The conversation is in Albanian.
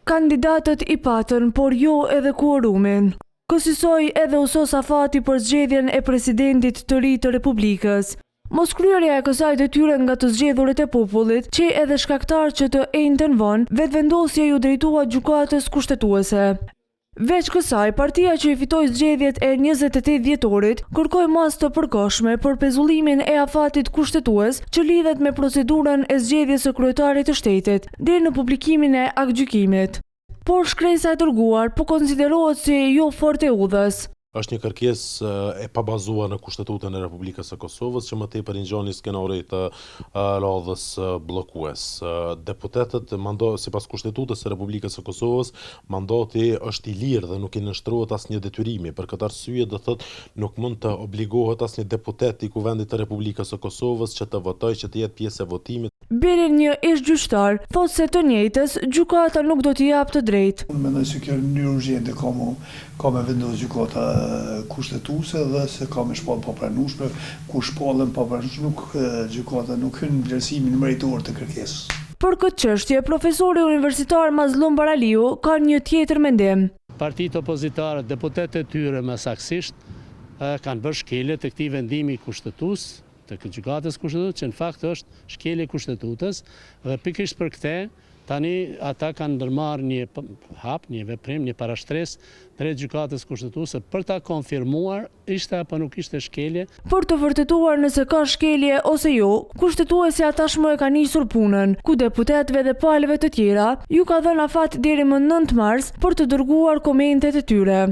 Kandidatët i patën, por jo edhe kuorumin. Kësisoj edhe Uso Safati për zgjedhjen e presidentit të ri të Republikës. Moskryerja e kësaj detyre nga të zgjedhurit e popullit, që edhe shkaktar që të ejnëtën vonë, vetëvendosja ju drejtua gjykatës kushtetuese. Veç kësaj, partia që i fitoi zgjedhjet e 28 dhjetorit kërkoi masë të përkohshme për pezullimin e afatit kushtetues që lidhet me procedurën e zgjedhjes së kryetarit të shtetit deri në publikimin e aktgjykimit. Por shkresa e dërguar po konsiderohet si jo fort e udhës. Është një kërkesë e pabazuar në Kushtetutën e Republikës së Kosovës që më tepër i ngjoni skenarin të radhës bllokues. Deputetët sipas Kushtetutës së Republikës së Kosovës, mandati është i lirë dhe nuk i nënshtrohet asnjë detyrimi. Për këtë arsye do thotë nuk mund të obligohet asnjë deputet i Kuvendit të Republikës së Kosovës që të votojë, që të jetë pjesë e votimit. Beri një ish-gjyqtar thotë se të njëjtës gjykata nuk do t'i japë të drejtë. Unë mendoj se kjo në mënyrë urgjente ka me vendosur gjykata kushtetuese dhe se ka me shpallë papranueshme, ku shpallën papranueshme gjykata nuk hyn në vlerësimin meritor të kërkesës. Për këtë çështje, profesori universitar Mazlum Baraliu ka një tjetër mendim. Partitë opozitare, deputetët e tyre më saktësisht kanë bërë shkelje të këtij vendimi kushtetues, të gjykatës kushtetuese, që në fakt është shkelje kushtetues dhe pikërisht për këtë tani ata kanë ndërmarrë një hap, një veprim, një parashtresë drejt gjykatës kushtetuese për ta konfirmuar ishte apo nuk ishte shkelje. Për të vërtetuar nëse ka shkelje ose jo, kushtetuesja tashmë e ka nisur punën, ku deputetëve dhe palëve të tjera ju ka dhënë afat deri më 9 mars për të dërguar komentet e tyre.